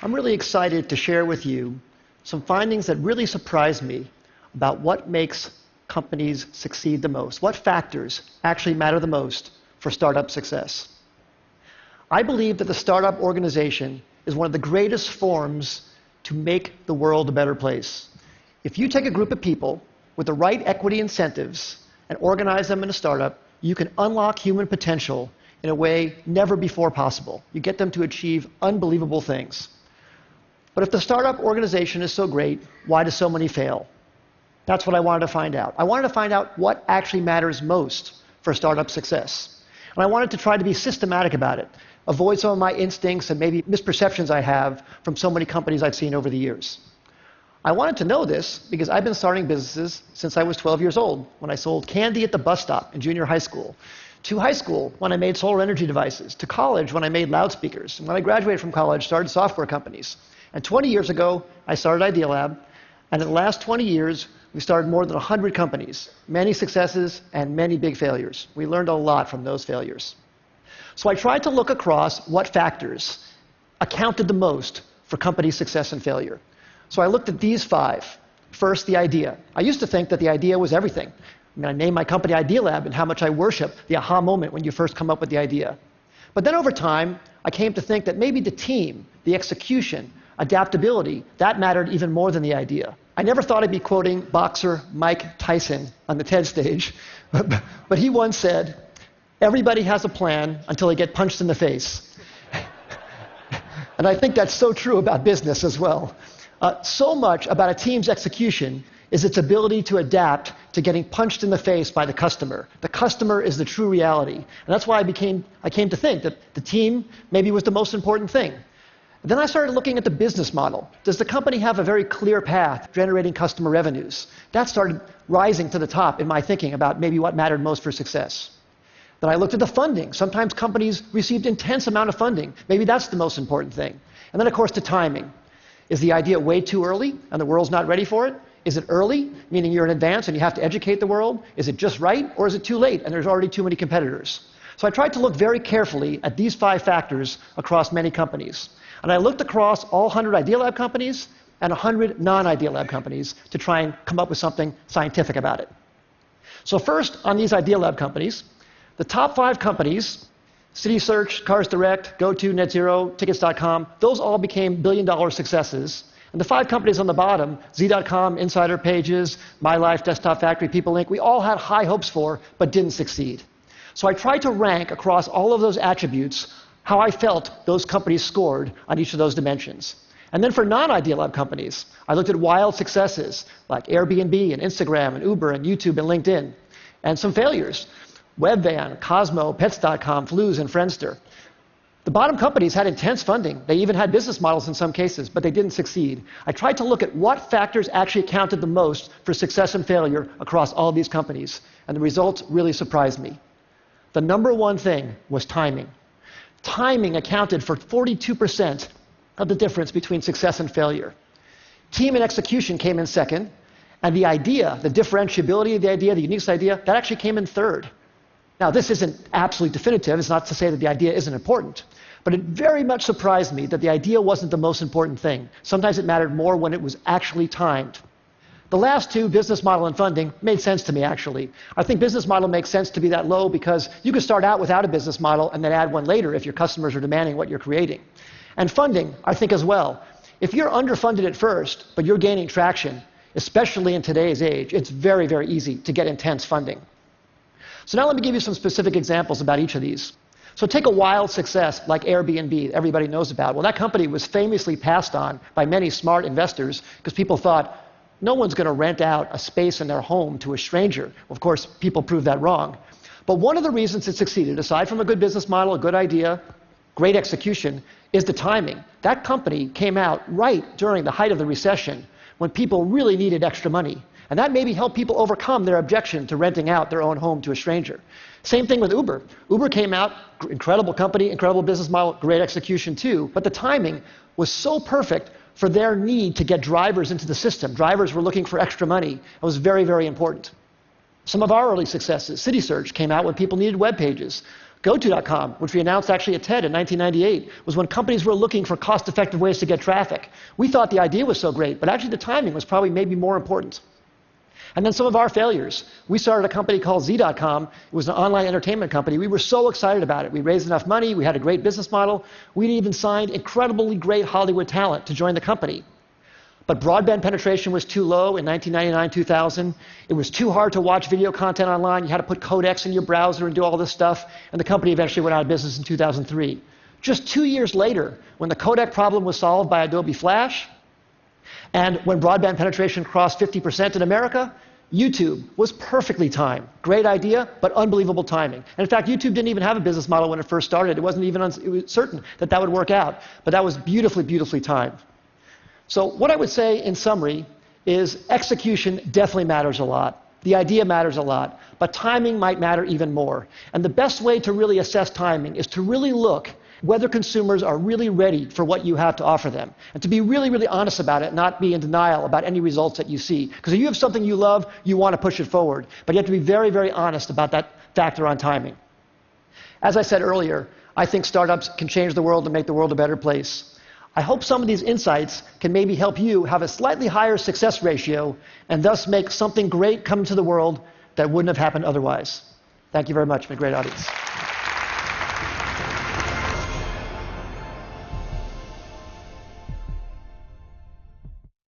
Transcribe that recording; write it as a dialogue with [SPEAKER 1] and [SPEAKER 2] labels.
[SPEAKER 1] I'm really excited to share with you some findings that really surprised me about what makes companies succeed the most, what factors actually matter the most for startup success. I believe that the startup organization is one of the greatest forms to make the world a better place. If you take a group of people with the right equity incentives and organize them in a startup, you can unlock human potential in a way never before possible. You get them to achieve unbelievable things. But if the startup organization is so great, why do so many fail? That's what I wanted to find out. I wanted to find out what actually matters most for startup success. And I wanted to try to be systematic about it, avoid some of my instincts and maybe misperceptions I have from so many companies I've seen over the years. I wanted to know this because I've been starting businesses since I was 12 years old, when I sold candy at the bus stop in junior high school, to high school when I made solar energy devices, to college when I made loudspeakers, and when I graduated from college, started software companies. And 20 years ago, I started IdeaLab, and in the last 20 years, we started more than 100 companies, many successes and many big failures. We learned a lot from those failures. So I tried to look across what factors accounted the most for company success and failure. So I looked at these 5. First, the idea. I used to think that the idea was everything. I named my company IdeaLab and how much I worship the aha moment when you first come up with the idea. But then over time, I came to think that maybe the team, the execution, adaptability, that mattered even more than the idea. I never thought I'd be quoting boxer Mike Tyson on the TED stage, but he once said, "Everybody has a plan until they get punched in the face." And I think that's so true about business as well. So much about a team's execution is its ability to adapt to getting punched in the face by the customer. The customer is the true reality. And that's why I came to think that the team maybe was the most important thing. Then I started looking at the business model. Does the company have a very clear path generating customer revenues? That started rising to the top in my thinking about maybe what mattered most for success. Then I looked at the funding. Sometimes companies received intense amount of funding. Maybe that's the most important thing. And then, of course, the timing. Is the idea way too early and the world's not ready for it? Is it early, meaning you're in advance and you have to educate the world? Is it just right, or is it too late and there's already too many competitors? So I tried to look very carefully at these 5 factors across many companies. And I looked across all 100 IdeaLab companies and 100 non-IdeaLab companies to try and come up with something scientific about it. So first, on these IdeaLab companies, the top 5 companies, CitySearch, Cars Direct, GoTo, NetZero, Tickets.com, those all became billion-dollar successes. And the 5 companies on the bottom, Z.com, Insider Pages, MyLife, Desktop Factory, People Inc., we all had high hopes for, but didn't succeed. So I tried to rank across all of those attributes how I felt those companies scored on each of those dimensions. And then for non-IdeaLab companies, I looked at wild successes like Airbnb and Instagram and Uber and YouTube and LinkedIn, and some failures. Webvan, Cosmo, Pets.com, Flues, and Friendster. The bottom companies had intense funding. They even had business models in some cases, but they didn't succeed. I tried to look at what factors actually accounted the most for success and failure across all of these companies, and the results really surprised me. The number one thing was timing. Timing accounted for 42% of the difference between success and failure. Team and execution came in second, and the idea, the differentiability of the idea, the uniqueness of the idea, that actually came in third. Now, this isn't absolutely definitive. It's not to say that the idea isn't important. But it very much surprised me that the idea wasn't the most important thing. Sometimes it mattered more when it was actually timed. The last 2, business model and funding, made sense to me, actually. I think business model makes sense to be that low because you can start out without a business model and then add one later if your customers are demanding what you're creating. And funding, I think, as well. If you're underfunded at first, but you're gaining traction, especially in today's age, it's very, very easy to get intense funding. So now let me give you some specific examples about each of these. So take a wild success like Airbnb, everybody knows about. Well, that company was famously passed on by many smart investors because people thought, no one's going to rent out a space in their home to a stranger. Well, of course, people proved that wrong. But one of the reasons it succeeded, aside from a good business model, a good idea, great execution, is the timing. That company came out right during the height of the recession when people really needed extra money. And that maybe helped people overcome their objection to renting out their own home to a stranger. Same thing with Uber. Uber came out, incredible company, incredible business model, great execution too, but the timing was so perfect for their need to get drivers into the system. Drivers were looking for extra money. It was very, very important. Some of our early successes, CitySearch came out when people needed web pages. GoTo.com, which we announced actually at TED in 1998, was when companies were looking for cost-effective ways to get traffic. We thought the idea was so great, but actually the timing was probably maybe more important. And then some of our failures. We started a company called Z.com. It was an online entertainment company. We were so excited about it. We raised enough money. We had a great business model. We even signed incredibly great Hollywood talent to join the company. But broadband penetration was too low in 1999, 2000. It was too hard to watch video content online. You had to put codecs in your browser and do all this stuff. And the company eventually went out of business in 2003. Just 2 years later, when the codec problem was solved by Adobe Flash, and when broadband penetration crossed 50% in America, YouTube was perfectly timed. Great idea, but unbelievable timing. And in fact, YouTube didn't even have a business model when it first started. It wasn't even it was certain that that would work out. But that was beautifully, beautifully timed. So what I would say in summary is execution definitely matters a lot. The idea matters a lot, but timing might matter even more. And the best way to really assess timing is to really look whether consumers are really ready for what you have to offer them. And to be really, really honest about it, not be in denial about any results that you see. Because if you have something you love, you want to push it forward. But you have to be very, very honest about that factor on timing. As I said earlier, I think startups can change the world and make the world a better place. I hope some of these insights can maybe help you have a slightly higher success ratio and thus make something great come to the world that wouldn't have happened otherwise. Thank you very much. It's been a great audience.